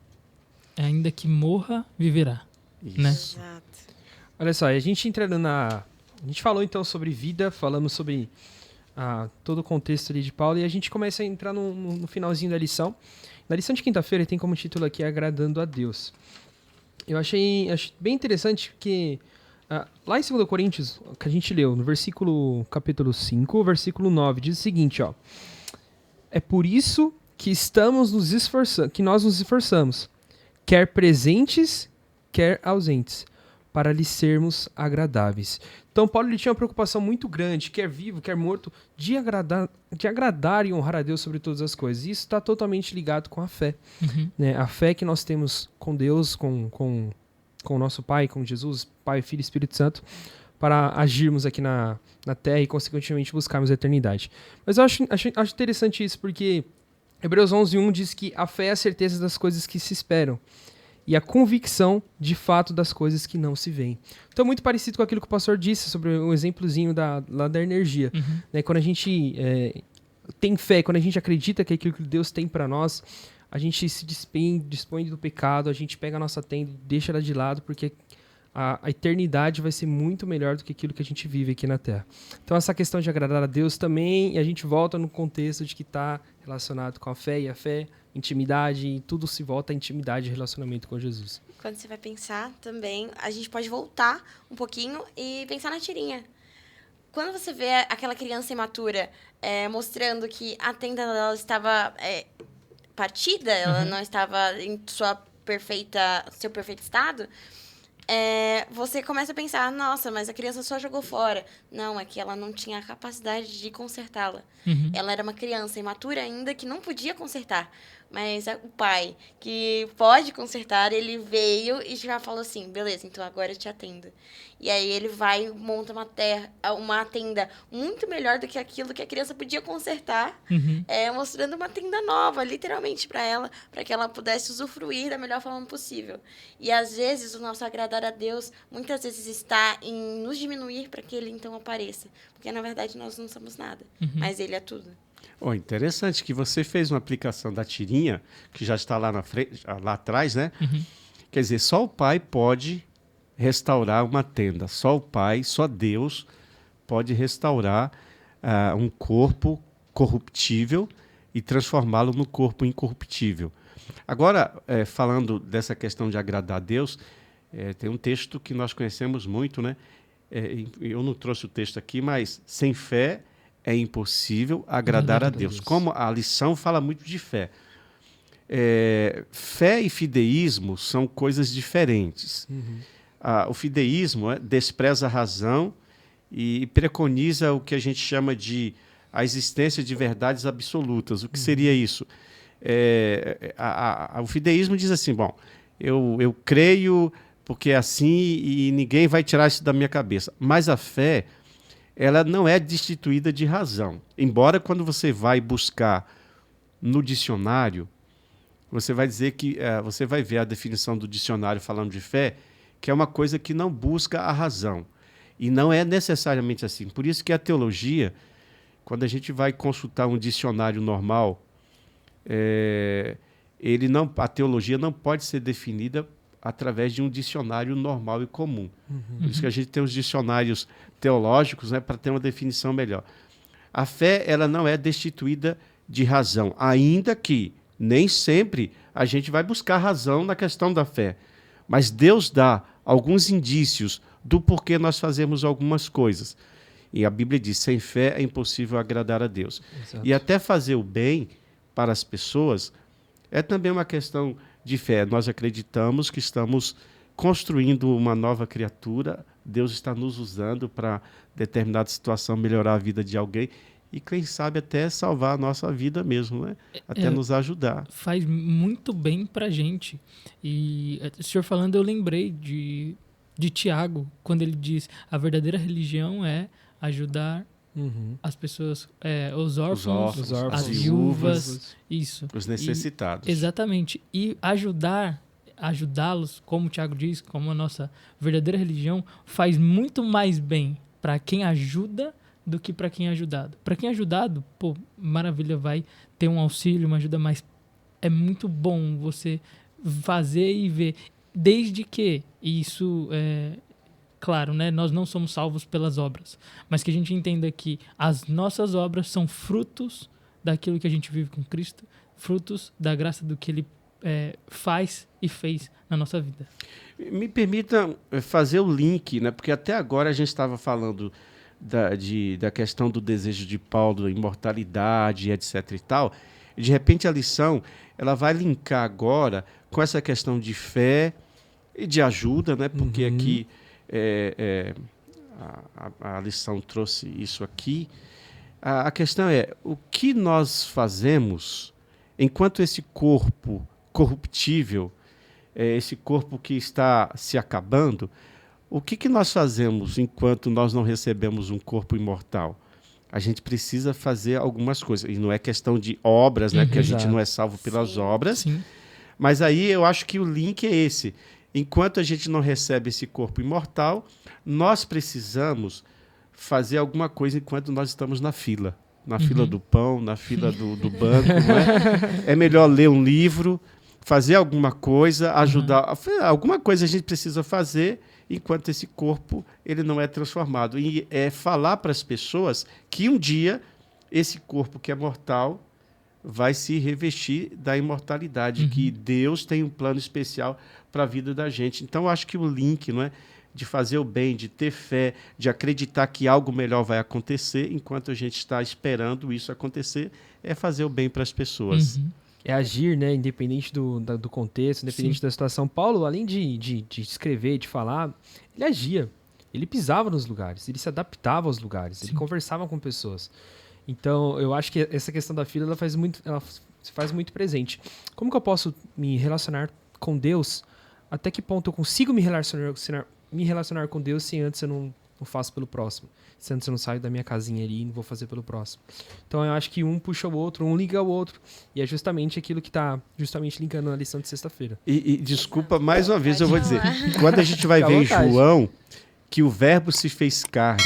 Ainda que morra, viverá. Isso. Né? Exato. Olha só, a gente entrando A gente falou então sobre vida, falamos sobre todo o contexto ali de Paulo, e a gente começa a entrar no finalzinho da lição. Na lição de quinta-feira tem como título aqui Agradando a Deus. Eu achei bem interessante que lá em 2 Coríntios, que a gente leu, no capítulo 5, versículo 9, diz o seguinte, ó: é por isso que nós nos esforçamos, quer presentes, quer ausentes, para lhe sermos agradáveis. Então Paulo ele tinha uma preocupação muito grande, quer vivo, quer morto, de agradar e honrar a Deus sobre todas as coisas. E isso está totalmente ligado com a fé. Né? A fé que nós temos com Deus, com o nosso Pai, com Jesus, Pai, Filho e Espírito Santo, para agirmos aqui na Terra e, consequentemente, buscarmos a eternidade. Mas eu acho interessante isso, porque Hebreus 11:1 diz que a fé é a certeza das coisas que se esperam e a convicção, de fato, das coisas que não se veem. Então, muito parecido com aquilo que o pastor disse sobre um exemplozinho lá da energia. Né? Quando a gente tem fé, quando a gente acredita que aquilo que Deus tem para nós, a gente se dispõe do pecado, a gente pega a nossa tenda e deixa ela de lado, porque a eternidade vai ser muito melhor do que aquilo que a gente vive aqui na Terra. Então, essa questão de agradar a Deus também, e a gente volta no contexto de que está relacionado com a fé, e a fé, intimidade, e tudo se volta à intimidade e relacionamento com Jesus. Quando você vai pensar também, a gente pode voltar um pouquinho e pensar na tirinha. Quando você vê aquela criança imatura mostrando que a tenda dela estava partida, ela não estava em seu perfeito estado, você começa a pensar: nossa, mas a criança só jogou fora. Não, é que ela não tinha a capacidade de consertá-la. Ela era uma criança imatura ainda que não podia consertar. Mas o pai, que pode consertar, ele veio e já falou assim: beleza, então agora eu te atendo. E aí ele vai e monta uma tenda muito melhor do que aquilo que a criança podia consertar, mostrando uma tenda nova, literalmente, para ela, para que ela pudesse usufruir da melhor forma possível. E às vezes o nosso agradar a Deus, muitas vezes está em nos diminuir para que ele então apareça. Porque na verdade nós não somos nada, mas ele é tudo. Oh, interessante que você fez uma aplicação da tirinha, que já está lá na frente, lá atrás, né? Quer dizer, só o Pai pode restaurar uma tenda. Só o Pai, só Deus pode restaurar um corpo corruptível e transformá-lo no corpo incorruptível. Agora, falando dessa questão de agradar a Deus, tem um texto que nós conhecemos muito, né? Eu não trouxe o texto aqui, mas sem fé é impossível agradar a Deus. Como a lição fala muito de fé. Fé e fideísmo são coisas diferentes. O fideísmo despreza a razão e preconiza o que a gente chama de a existência de verdades absolutas. O que seria isso? O fideísmo diz assim: bom, eu creio porque é assim e ninguém vai tirar isso da minha cabeça. Mas a fé, ela não é destituída de razão. Embora quando você vai buscar no dicionário, você vai dizer que você vai ver a definição do dicionário falando de fé, que é uma coisa que não busca a razão. E não é necessariamente assim. Por isso que a teologia, quando a gente vai consultar um dicionário normal, a teologia não pode ser definida através de um dicionário normal e comum. Por isso que a gente tem os dicionários teológicos, né, para ter uma definição melhor. A fé, ela não é destituída de razão, ainda que nem sempre a gente vai buscar razão na questão da fé. Mas Deus dá alguns indícios do porquê nós fazemos algumas coisas. E a Bíblia diz, sem fé é impossível agradar a Deus. Exato. E até fazer o bem para as pessoas é também uma questão de fé. Nós acreditamos que estamos construindo uma nova criatura, Deus está nos usando para determinada situação melhorar a vida de alguém e, quem sabe, até salvar a nossa vida mesmo, né? Até nos ajudar. Faz muito bem pra gente. E o senhor falando, eu lembrei de Tiago, quando ele diz, a verdadeira religião é ajudar as pessoas, os órfãos, as viúvas, isso. Os necessitados. Exatamente. E ajudá-los, como o Tiago diz, como a nossa verdadeira religião, faz muito mais bem para quem ajuda do que para quem é ajudado. Para quem é ajudado, pô, maravilha, vai ter um auxílio, uma ajuda, mas é muito bom você fazer e ver, desde que isso claro, né, nós não somos salvos pelas obras, mas que a gente entenda que as nossas obras são frutos daquilo que a gente vive com Cristo, frutos da graça do que Ele faz e fez na nossa vida. Me permita fazer o link, né, porque até agora a gente estava falando da questão do desejo de Paulo, da imortalidade, etc. e tal. E de repente a lição ela vai linkar agora com essa questão de fé e de ajuda, né? Porque aqui a lição trouxe isso aqui. A questão é o que nós fazemos enquanto esse corpo corruptível, esse corpo que está se acabando. O que nós fazemos enquanto nós não recebemos um corpo imortal? A gente precisa fazer algumas coisas. E não é questão de obras, né? Porque a gente não é salvo pelas obras. Sim. Mas aí eu acho que o link é esse. Enquanto a gente não recebe esse corpo imortal, nós precisamos fazer alguma coisa enquanto nós estamos na fila. Na fila do pão, na fila do banco. Não é? É melhor ler um livro, fazer alguma coisa, ajudar. Alguma coisa a gente precisa fazer enquanto esse corpo ele não é transformado. E é falar para as pessoas que um dia esse corpo que é mortal vai se revestir da imortalidade, que Deus tem um plano especial para a vida da gente. Então, eu acho que o link, não é, de fazer o bem, de ter fé, de acreditar que algo melhor vai acontecer, enquanto a gente está esperando isso acontecer, é fazer o bem para as pessoas. É agir, né? Independente do contexto, independente da situação. Paulo, além de escrever, de falar, ele agia. Ele pisava nos lugares, ele se adaptava aos lugares, ele conversava com pessoas. Então, eu acho que essa questão da fila, ela se faz muito presente. Como que eu posso me relacionar com Deus? Até que ponto eu consigo me relacionar com Deus se antes eu não faço pelo próximo? Se antes eu não saio da minha casinha ali e não vou fazer pelo próximo. Então eu acho que um puxa o outro, um liga o outro. E é justamente aquilo que está justamente linkando na lição de sexta-feira. E desculpa, mais uma vez eu vou dizer. Quando a gente vai ver em João que o verbo se fez carne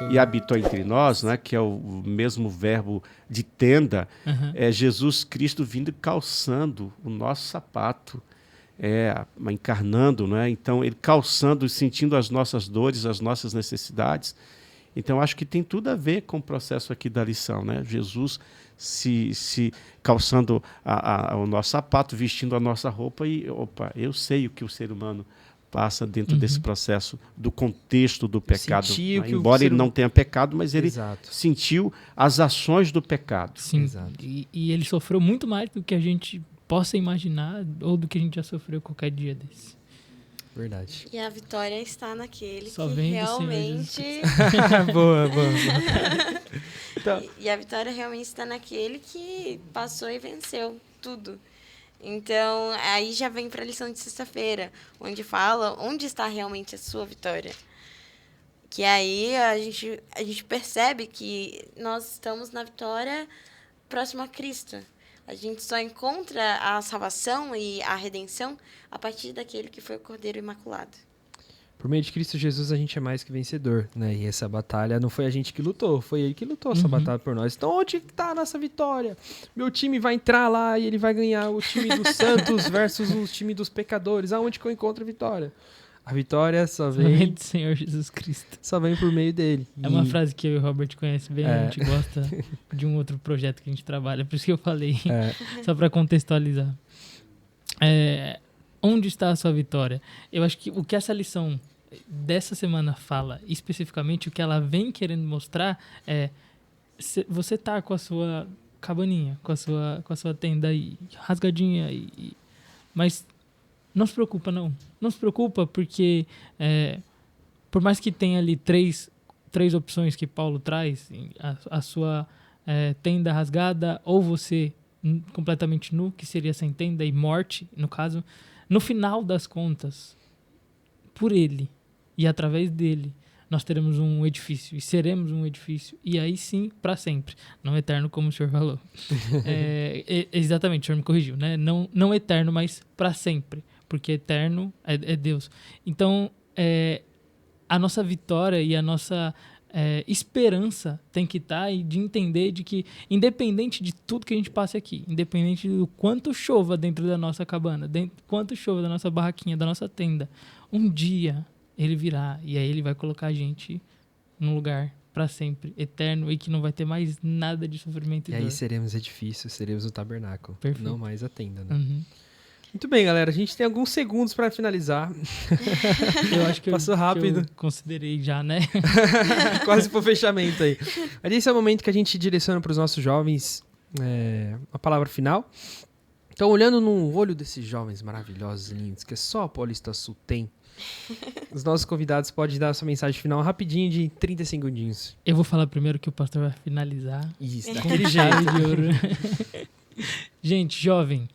e habitou entre nós, né, que é o mesmo verbo de tenda, é Jesus Cristo vindo calçando o nosso sapato. Encarnando, né? Então ele calçando, sentindo as nossas dores, as nossas necessidades. Então acho que tem tudo a ver com o processo aqui da lição, né? Jesus se calçando o nosso sapato, vestindo a nossa roupa e, eu sei o que o ser humano passa dentro desse processo do contexto do pecado. Né? Embora ele não tenha pecado, mas ele sentiu as ações do pecado. Sim, e ele sofreu muito mais do que a gente possa imaginar ou do que a gente já sofreu qualquer dia desse. Verdade. E a vitória está naquele Só que vem realmente... boa. Então... E a vitória realmente está naquele que passou e venceu tudo. Então, aí já vem para a lição de sexta-feira, onde fala onde está realmente a sua vitória. Que aí a gente percebe que nós estamos na vitória próxima a Cristo. A gente só encontra a salvação e a redenção a partir daquele que foi o Cordeiro Imaculado. Por meio de Cristo Jesus a gente é mais que vencedor, né? E essa batalha não foi a gente que lutou, foi ele que lutou essa batalha por nós. Então onde está a nossa vitória? Meu time vai entrar lá e ele vai ganhar o time dos santos versus o time dos pecadores. Aonde que eu encontro a vitória? A vitória só vem do Senhor Jesus Cristo. Só vem por meio dele. É uma frase que eu e o Robert conhece bem, a gente gosta de um outro projeto que a gente trabalha, por isso que eu falei, só para contextualizar. Onde está a sua vitória? Eu acho que o que essa lição dessa semana fala, especificamente, o que ela vem querendo mostrar é você tá com a sua cabaninha, com a sua tenda aí, rasgadinha, mas não se preocupa, não. Não se preocupa porque por mais que tenha ali três opções que Paulo traz, a sua tenda rasgada ou você completamente nu, que seria sem tenda, e morte, no caso, no final das contas, por ele e através dele, nós teremos um edifício e seremos um edifício, e aí sim, para sempre. Não eterno, como o senhor falou. Exatamente, o senhor me corrigiu, né? Não eterno, mas para sempre, porque eterno é Deus. Então, a nossa vitória e a nossa esperança tem que estar e de entender de que, independente de tudo que a gente passe aqui, independente do quanto chova dentro da nossa cabana, quanto chova da nossa barraquinha, da nossa tenda, um dia ele virá e aí ele vai colocar a gente num lugar para sempre, eterno, e que não vai ter mais nada de sofrimento e dor. aí seremos edifícios, seremos o tabernáculo. Perfeito. Não mais a tenda, né? Uhum. Muito bem, galera. A gente tem alguns segundos para finalizar. Eu acho que passou rápido. eu considerei já, né? Quase pro fechamento aí. Mas esse é o momento que a gente direciona para os nossos jovens a palavra final. Então, olhando no olho desses jovens maravilhosos e lindos, que só a Paulista Sul tem, os nossos convidados podem dar a sua mensagem final rapidinho de 30 segundinhos. Eu vou falar primeiro que o pastor vai finalizar. Isso, Com daquele chave jeito. de ouro. Gente, jovem,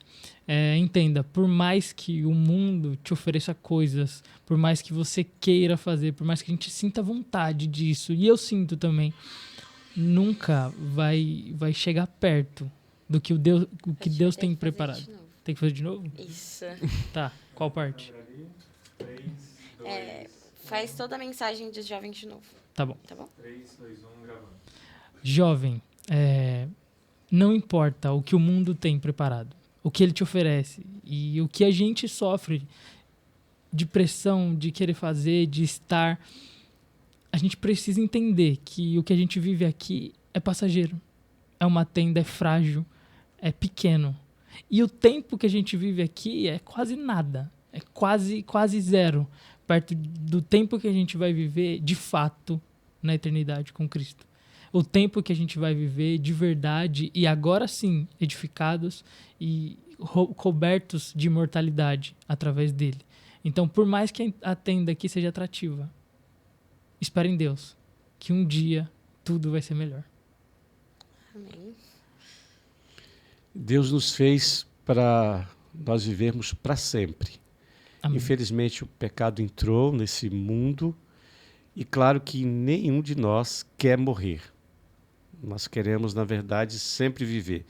entenda, por mais que o mundo te ofereça coisas, por mais que você queira fazer, por mais que a gente sinta vontade disso, e eu sinto também, nunca vai chegar perto do que o que Deus tem preparado. Tem que fazer de novo? Isso. Tá, qual parte? Faz toda a mensagem dos jovens de novo, Tá bom. tá bom? 3, 2, 1, gravando. Jovem, não importa o que o mundo tem preparado, o que ele te oferece e o que a gente sofre de pressão, de querer fazer, de estar, a gente precisa entender que o que a gente vive aqui é passageiro, é uma tenda, é frágil, é pequeno. E o tempo que a gente vive aqui é quase nada, é quase zero, perto do tempo que a gente vai viver de fato na eternidade com Cristo. O tempo que a gente vai viver de verdade e agora sim edificados e cobertos de imortalidade através dele. Então, por mais que a tenda aqui seja atrativa, espere em Deus, que um dia tudo vai ser melhor. Amém. Deus nos fez para nós vivermos para sempre. Amém. Infelizmente, o pecado entrou nesse mundo e claro que nenhum de nós quer morrer. Nós queremos, na verdade, sempre viver.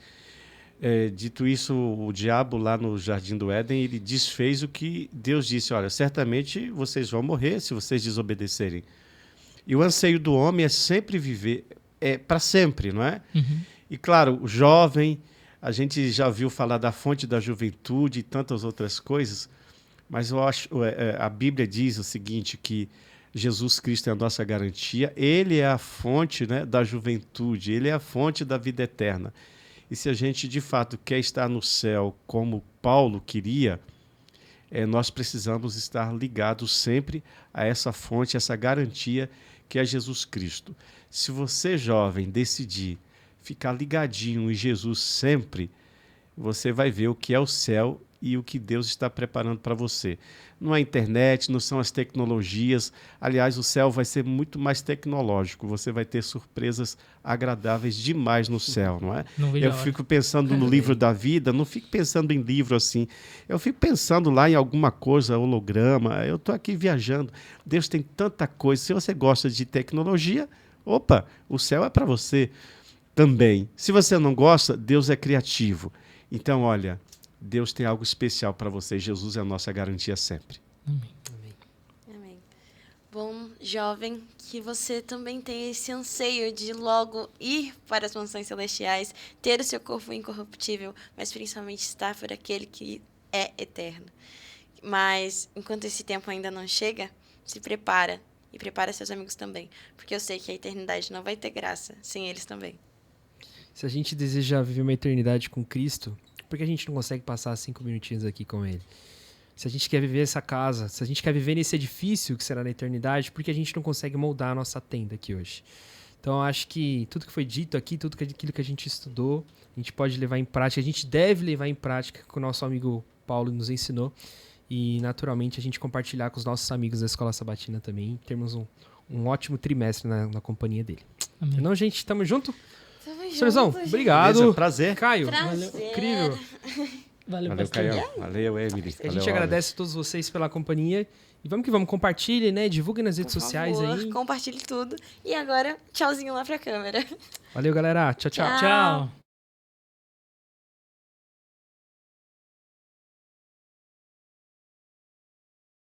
Dito isso, o diabo lá no Jardim do Éden, ele desfez o que Deus disse. Olha, certamente vocês vão morrer se vocês desobedecerem. E o anseio do homem é sempre viver, para sempre, não é? Uhum. E claro, o jovem, a gente já ouviu falar da fonte da juventude e tantas outras coisas, mas eu acho, a Bíblia diz o seguinte, que Jesus Cristo é a nossa garantia, Ele é a fonte, né, da juventude, Ele é a fonte da vida eterna. E se a gente, de fato, quer estar no céu como Paulo queria, nós precisamos estar ligados sempre a essa fonte, essa garantia que é Jesus Cristo. Se você, jovem, decidir ficar ligadinho em Jesus sempre, você vai ver o que é o céu e o que Deus está preparando para você. Não é a internet, não são as tecnologias. Aliás, o céu vai ser muito mais tecnológico. Você vai ter surpresas agradáveis demais no céu, não é? Não vejo Eu a hora. fico pensando no livro da vida, não fico pensando em livro assim. Eu fico pensando lá em alguma coisa, holograma. Eu estou aqui viajando. Deus tem tanta coisa. Se você gosta de tecnologia, opa, o céu é para você também. Se você não gosta, Deus é criativo. Então, olha, Deus tem algo especial para você. Jesus é a nossa garantia sempre. Amém. Amém. jovem, que você também tenha esse anseio de logo ir para as mansões celestiais, ter o seu corpo incorruptível, mas principalmente estar por aquele que é eterno. Mas, enquanto esse tempo ainda não chega, se prepara. E prepara seus amigos também. Porque eu sei que a eternidade não vai ter graça sem eles também. Se a gente deseja viver uma eternidade com Cristo, por que a gente não consegue passar 5 minutinhos aqui com Ele? Se a gente quer viver essa casa, se a gente quer viver nesse edifício que será na eternidade, por que a gente não consegue moldar a nossa tenda aqui hoje? Então, eu acho que tudo que foi dito aqui, tudo aquilo que a gente estudou, a gente pode levar em prática, a gente deve levar em prática, que o nosso amigo Paulo nos ensinou. E, naturalmente, a gente compartilhar com os nossos amigos da Escola Sabatina também. E termos um ótimo trimestre na companhia dele. Amém. Não, gente, tamo junto? Tamo Senhorzão, junto, obrigado. Beleza, prazer. Caio, Prazer. incrível. Valeu, Valeu, pastor. Caio. Valeu, Emily. A gente agradece a todos vocês pela companhia. E vamos que vamos, compartilhem, né? Divulguem nas redes Por sociais favor, aí. compartilhe tudo. E agora, tchauzinho lá pra câmera. Valeu, galera. Tchau, tchau. Tchau. Tchau.